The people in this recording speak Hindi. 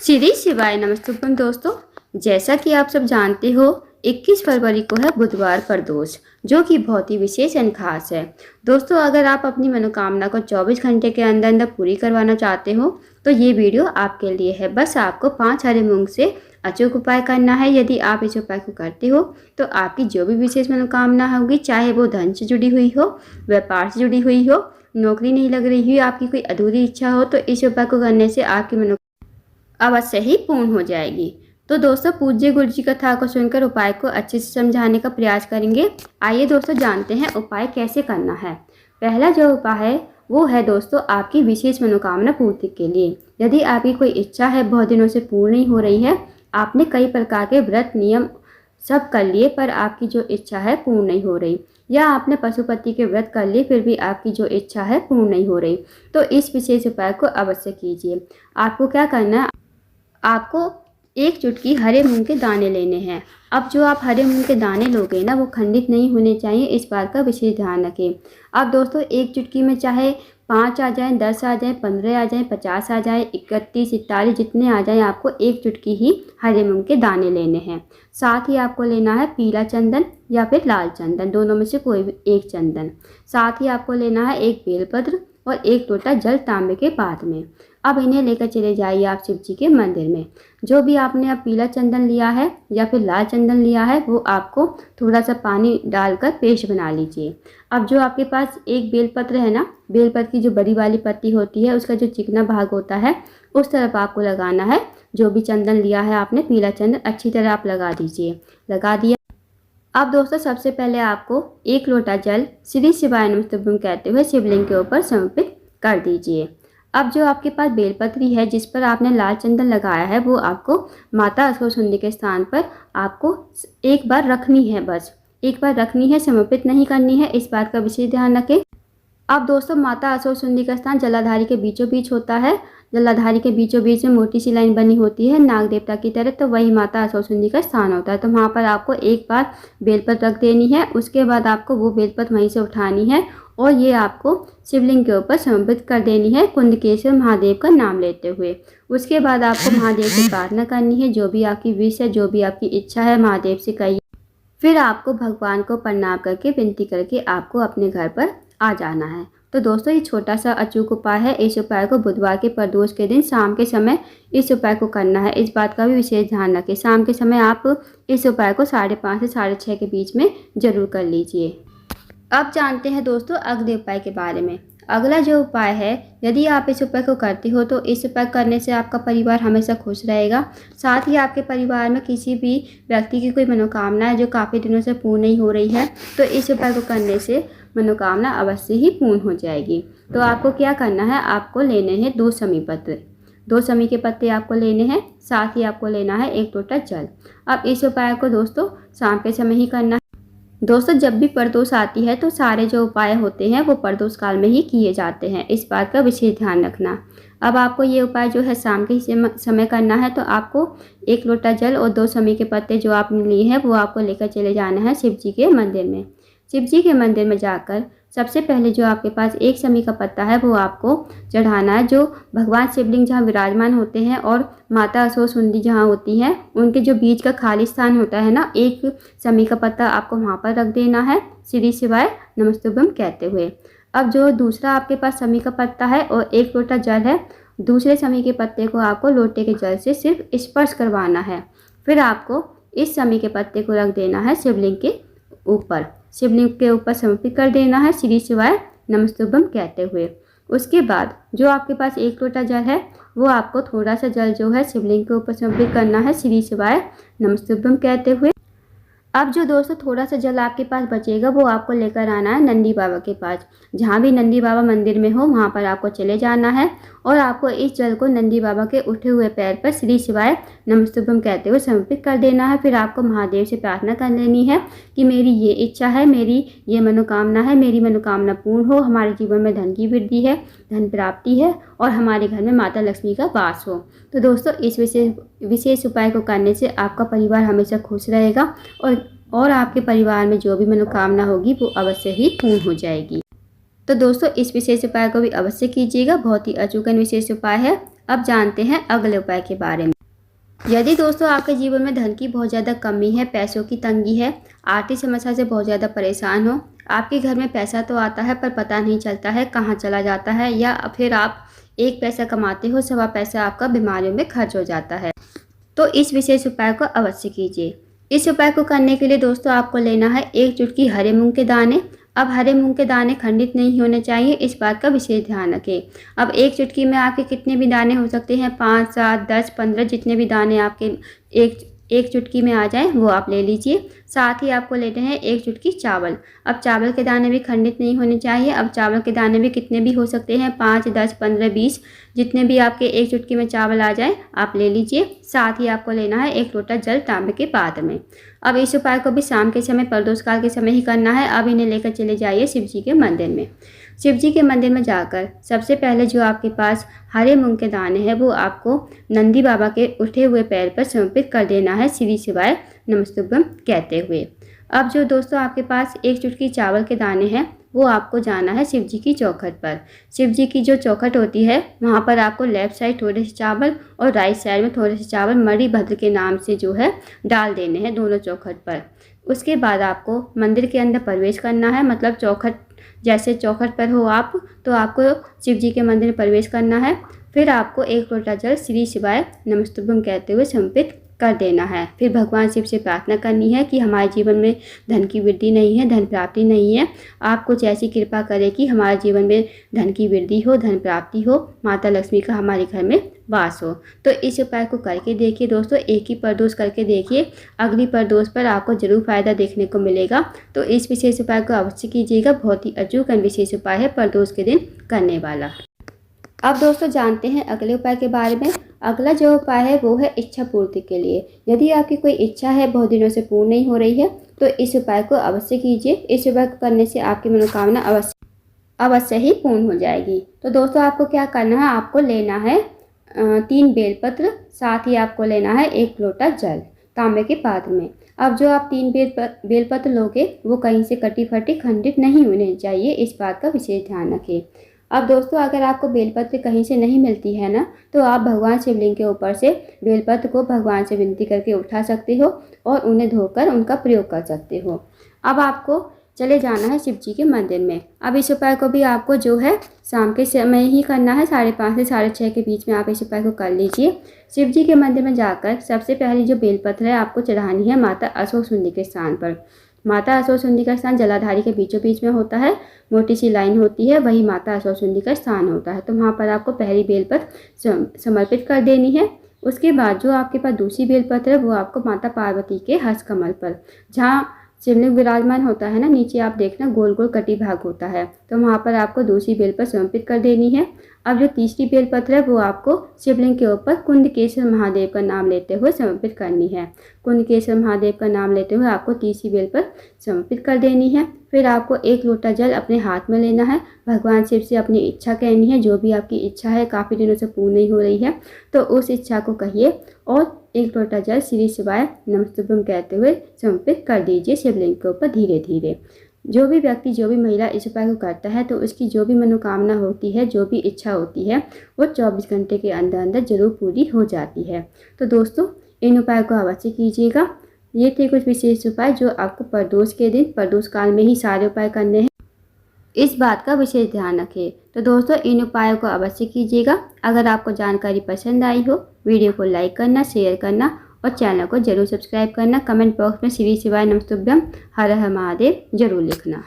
श्री शिवाय नमस्तुभ्यं दोस्तों। जैसा कि आप सब जानते हो 21 फरवरी को है बुधवार प्रदोष, जो कि बहुत ही विशेष एंड खास है। दोस्तों, अगर आप अपनी मनोकामना को 24 घंटे के अंदर अंदर पूरी करवाना चाहते हो तो ये वीडियो आपके लिए है। बस आपको 5 हरे मूंग से अचूक उपाय करना है। यदि आप इस उपाय को करते हो तो आपकी जो भी विशेष मनोकामना होगी, चाहे वो धन से जुड़ी हुई हो, व्यापार से जुड़ी हुई हो, नौकरी नहीं लग रही हो, आपकी कोई अधूरी इच्छा हो, तो इस उपाय को करने से आपकी मनोकामना अवश्य ही पूर्ण हो जाएगी। तो दोस्तों, पूज्य गुरु जी कथा को सुनकर उपाय को अच्छे से समझाने का प्रयास करेंगे। आइए दोस्तों, जानते हैं उपाय कैसे करना है। पहला जो उपाय है वो है दोस्तों आपकी विशेष मनोकामना पूर्ति के लिए। यदि आपकी कोई इच्छा है बहुत दिनों से पूर्ण नहीं हो रही है, आपने कई प्रकार के व्रत नियम सब कर लिए पर आपकी जो इच्छा है पूर्ण नहीं हो रही, या आपने पशुपति के व्रत कर लिए फिर भी आपकी जो इच्छा है पूर्ण नहीं हो रही, तो इस विशेष उपाय को अवश्य कीजिए। आपको क्या करना है, आपको एक चुटकी हरे मूंग के दाने लेने हैं। अब जो आप हरे मूंग के दाने लोगे ना, वो खंडित नहीं होने चाहिए, इस बात का विशेष ध्यान रखें। अब दोस्तों, एक चुटकी में चाहे 5 आ जाएं, 10 आ जाएं, 15 आ जाएं, 50 आ जाएं, 31, 41 जितने आ जाएं, आपको एक चुटकी ही हरे मूंग के दाने लेने हैं। साथ ही आपको लेना है पीला चंदन या फिर लाल चंदन, दोनों में से कोई भी एक चंदन। साथ ही आपको लेना है एक बेलपत्र और एक लोटा जल तांबे के पात्र में। अब इन्हें लेकर चले जाइए आप शिव जी के मंदिर में। जो भी आपने अब पीला चंदन लिया है या फिर लाल चंदन लिया है, वो आपको थोड़ा सा पानी डालकर पेस्ट बना लीजिए। अब जो आपके पास एक बेलपत्र है ना, बेलपत्र की जो बड़ी वाली पत्ती होती है, उसका जो चिकना भाग होता है उस तरफ आपको लगाना है। जो भी चंदन लिया है आपने, पीला चंदन, अच्छी तरह आप लगा दीजिए। लगा दिया। अब दोस्तों, सबसे पहले आपको एक लोटा जल श्री शिवाय नमस्तुभ्यं कहते हुए शिवलिंग के ऊपर समर्पित कर दीजिए। अब जो आपके पास बेलपत्री है जिस पर आपने लाल चंदन लगाया है, वो आपको माता अश्वसुंदी के स्थान पर आपको एक बार रखनी है। बस एक बार रखनी है, समर्पित नहीं करनी है, इस बात का विशेष ध्यान रखें। अब दोस्तों, माता अश्वसुंदी का स्थान जलाधारी के बीचों बीच होता है। जलाधारी के बीचों बीच में मोटी सी लाइन बनी होती है नाग देवता की तरह, तो वही माता अश्वसुंदी का स्थान होता है। तो वहाँ पर आपको एक बार बेलपत्र रख देनी है। उसके बाद आपको वो बेलपत्र वहीं से उठानी है और ये आपको शिवलिंग के ऊपर समर्पित कर देनी है, कुंदकेश्वर महादेव का नाम लेते हुए। उसके बाद आपको महादेव से प्रार्थना करनी है, जो भी आपकी विश है, जो भी आपकी इच्छा है, महादेव से कहिए। फिर आपको भगवान को प्रणाम करके, विनती करके आपको अपने घर पर आ जाना है। तो दोस्तों, ये छोटा सा अचूक उपाय है। इस उपाय को बुधवार के प्रदोष के दिन शाम के समय इस उपाय को करना है। इस बात का भी विशेष ध्यान रखें, शाम के समय आप इस उपाय को 5:30 से 6:30 के बीच में जरूर कर लीजिए। अब जानते हैं दोस्तों अगले उपाय के बारे में। अगला जो उपाय है, यदि आप इस उपाय को करते हो तो इस उपाय करने से आपका परिवार हमेशा खुश रहेगा। साथ ही आपके परिवार में किसी भी व्यक्ति की कोई मनोकामना है जो काफ़ी दिनों से पूर्ण नहीं हो रही है, तो इस उपाय को करने से मनोकामना अवश्य ही पूर्ण हो जाएगी। तो आपको क्या करना है, आपको लेने हैं 2 समी पत्र। 2 समी के पत्ते आपको लेने हैं। साथ ही आपको लेना है 1 लोटा जल। अब इस उपाय को दोस्तों शाम के समय ही करना है। दोस्तों, जब भी प्रदोष आती है तो सारे जो उपाय होते हैं वो प्रदोष काल में ही किए जाते हैं, इस बात का विशेष ध्यान रखना। अब आपको ये उपाय जो है शाम के समय करना है। तो आपको 1 लोटा जल और 2 समी के पत्ते जो आपने लिए हैं वो आपको लेकर चले जाना है शिव जी के मंदिर में। शिव जी के मंदिर में जाकर सबसे पहले जो आपके पास 1 समी का पत्ता है वो आपको चढ़ाना है। जो भगवान शिवलिंग जहाँ विराजमान होते हैं और माता अश्वसुंदी जहाँ होती है, उनके जो बीच का खाली स्थान होता है ना, 1 समी का पत्ता आपको वहाँ पर रख देना है, श्री शिवाय नमस्तुभ्यं कहते हुए। अब जो दूसरा आपके पास समी का पत्ता है और 1 लोटा जल है, दूसरे समी के पत्ते को आपको लोटे के जल से सिर्फ स्पर्श करवाना है। फिर आपको इस समी के पत्ते को रख देना है शिवलिंग के ऊपर, शिवलिंग के ऊपर समर्पित कर देना है श्री शिवाय नमस्तुभ्यं कहते हुए। उसके बाद जो आपके पास 1 लोटा जल है वो आपको थोड़ा सा जल जो है शिवलिंग के ऊपर समर्पित करना है श्री शिवाय नमस्तुभ्यं कहते हुए। अब जो दोस्तों थोड़ा सा जल आपके पास बचेगा वो आपको लेकर आना है नंदी बाबा के पास। जहाँ भी नंदी बाबा मंदिर में हो वहाँ पर आपको चले जाना है और आपको इस जल को नंदी बाबा के उठे हुए पैर पर श्री शिवाय नमस्तुभ्यं कहते हुए समर्पित कर देना है। फिर आपको महादेव से प्रार्थना कर लेनी है कि मेरी ये इच्छा है, मेरी ये मनोकामना है, मेरी मनोकामना पूर्ण हो, हमारे जीवन में धन की वृद्धि है, धन प्राप्ति है और हमारे घर में माता लक्ष्मी का वास हो। तो दोस्तों, इस विशेष उपाय को करने से आपका परिवार हमेशा खुश रहेगा और आपके परिवार में जो भी मनोकामना होगी वो अवश्य ही पूर्ण हो जाएगी। तो दोस्तों, इस विशेष उपाय को भी अवश्य कीजिएगा, बहुत ही अचूक विशेष उपाय है। अब जानते हैं अगले उपाय के बारे में। यदि दोस्तों आपके जीवन में धन की बहुत ज़्यादा कमी है, पैसों की तंगी है, आर्थिक समस्या से बहुत ज़्यादा परेशान हो, आपके घर में पैसा तो आता है पर पता नहीं चलता है कहाँ चला जाता है, या फिर आप एक पैसा कमाते हो, सवा पैसा आपका बीमारियों में खर्च हो जाता है, तो इस विशेष उपाय को अवश्य कीजिए। इस उपाय को करने के लिए दोस्तों आपको लेना है 1 चुटकी हरे मूंग के दाने। अब हरे मूंग के दाने खंडित नहीं होने चाहिए, इस बात का विशेष ध्यान रखें। अब 1 चुटकी में आपके कितने भी दाने हो सकते हैं, 5, 7, 10, 15 जितने भी दाने आपके एक चुटकी में आ जाए वो आप ले लीजिए। साथ ही आपको लेते हैं 1 चुटकी चावल। अब चावल के दाने भी खंडित नहीं होने चाहिए। अब चावल के दाने भी कितने भी हो सकते हैं, 5, 10, 15, 20 जितने भी आपके 1 चुटकी में चावल आ जाए आप ले लीजिए। साथ ही आपको लेना है 1 लोटा जल तांबे के पात्र में। अब इस उपाय को भी शाम के समय, प्रदोष काल के समय ही करना है। अब इन्हें लेकर चले जाइए शिव जी के मंदिर में। शिव जी के मंदिर में जाकर सबसे पहले जो आपके पास हरे मूंग के दाने हैं वो आपको नंदी बाबा के उठे हुए पैर पर समर्पित कर देना है, श्री शिवाय नमस्तुभ्यम कहते हुए। अब जो दोस्तों आपके पास 1 चुटकी चावल के दाने हैं वो आपको जाना है शिव जी की चौखट पर। शिव जी की जो चौखट होती है वहाँ पर आपको लेफ्ट साइड थोड़े से चावल और राइट साइड में थोड़े से चावल मणि भद्र के नाम से जो है डाल देने हैं दोनों चौखट पर। उसके बाद आपको मंदिर के अंदर प्रवेश करना है, मतलब चौखट जैसे चौखट पर हो आप तो आपको शिव जी के मंदिर में प्रवेश करना है। फिर आपको 1 लोटा जल श्री शिवाय नमस्तुभ्यम कहते हुए समर्पित कर देना है। फिर भगवान शिव से प्रार्थना करनी है कि हमारे जीवन में धन की वृद्धि नहीं है, धन प्राप्ति नहीं है, आप कुछ ऐसी कृपा करें कि हमारे जीवन में धन की वृद्धि हो, धन प्राप्ति हो, माता लक्ष्मी का हमारे घर में वास हो। तो इस उपाय को करके देखिए दोस्तों, एक ही प्रदोष करके देखिए, अगली प्रदोष पर आपको जरूर फायदा देखने को मिलेगा। तो इस विशेष उपाय को अवश्य कीजिएगा, बहुत ही अचूक एवं विशेष उपाय है प्रदोष के दिन करने वाला। अब दोस्तों जानते हैं अगले उपाय के बारे में। अगला जो उपाय है वो है इच्छा पूर्ति के लिए। यदि आपकी कोई इच्छा है बहुत दिनों से पूर्ण नहीं हो रही है तो इस उपाय को अवश्य कीजिए। इस उपाय को करने से आपकी मनोकामना अवश्य ही पूर्ण हो जाएगी। तो दोस्तों आपको क्या करना है, आपको लेना है 3 बेलपत्र, साथ ही आपको लेना है 1 लोटा जल तांबे के पात्र में। अब जो आप 3 बेलपत्र लोगे वो कहीं से कटी फटी खंडित नहीं होने चाहिए, इस बात का विशेष ध्यान रखें। अब दोस्तों अगर आपको बेलपत्र कहीं से नहीं मिलती है ना, तो आप भगवान शिवलिंग के ऊपर से बेलपत्र को भगवान से विनती करके उठा सकते हो और उन्हें धोकर उनका प्रयोग कर सकते हो। अब आपको चले जाना है शिव जी के मंदिर में। अब इस उपाय को भी आपको जो है शाम के समय ही करना है, 5:30 से 6:30 के बीच में आप इस उपाय को कर लीजिए। शिव जी के मंदिर में जाकर सबसे पहले जो बेलपत्र है आपको चढ़ानी है माता अशोक सुंदरी के स्थान पर। माता अशोक सुंदरी का स्थान जलाधारी के बीचों बीच में होता है, मोटी सी लाइन होती है, वही माता अशोक सुंदरी का स्थान होता है। तो वहाँ पर आपको पहली बेलपत्र समर्पित कर देनी है। उसके बाद जो आपके पास दूसरी बेलपत्र है वो आपको माता पार्वती के हस्त कमल पर, जहाँ शिवलिंग विराजमान होता है ना, नीचे आप देखना गोल गोल कटी भाग होता है, तो वहाँ पर आपको दूसरी बेलपत्र समर्पित कर देनी है। अब जो तीसरी बेलपत्र है वो आपको शिवलिंग के ऊपर कुंडकेश्वर महादेव का नाम लेते हुए समर्पित करनी है। कुंडकेश्वर महादेव का नाम लेते हुए आपको तीसरी बेलपत्र समर्पित कर देनी है। फिर आपको 1 लोटा जल अपने हाथ में लेना है, भगवान शिव से अपनी इच्छा कहनी है, जो भी आपकी इच्छा है काफ़ी दिनों से पूर्ण नहीं हो रही है तो उस इच्छा को कहिए और 1 लोटा जल श्री शिवाय नमस्तुभ्यम कहते हुए समर्पित कर दीजिए शिवलिंग के ऊपर धीरे धीरे। जो भी व्यक्ति, जो भी महिला इस उपाय को करता है तो उसकी जो भी मनोकामना होती है, जो भी इच्छा होती है वो 24 घंटे के अंदर अंदर जरूर पूरी हो जाती है। तो दोस्तों इन उपाय को अवश्य कीजिएगा। ये थे कुछ विशेष उपाय जो आपको प्रदोष के दिन, प्रदोष काल में ही सारे उपाय करने हैं, इस बात का विशेष ध्यान रखें। तो दोस्तों इन उपायों को अवश्य कीजिएगा। अगर आपको जानकारी पसंद आई हो वीडियो को लाइक करना, शेयर करना और चैनल को जरूर सब्सक्राइब करना। कमेंट बॉक्स में श्री शिवाय नमस्तुभ्यम हर हर महादेव जरूर लिखना।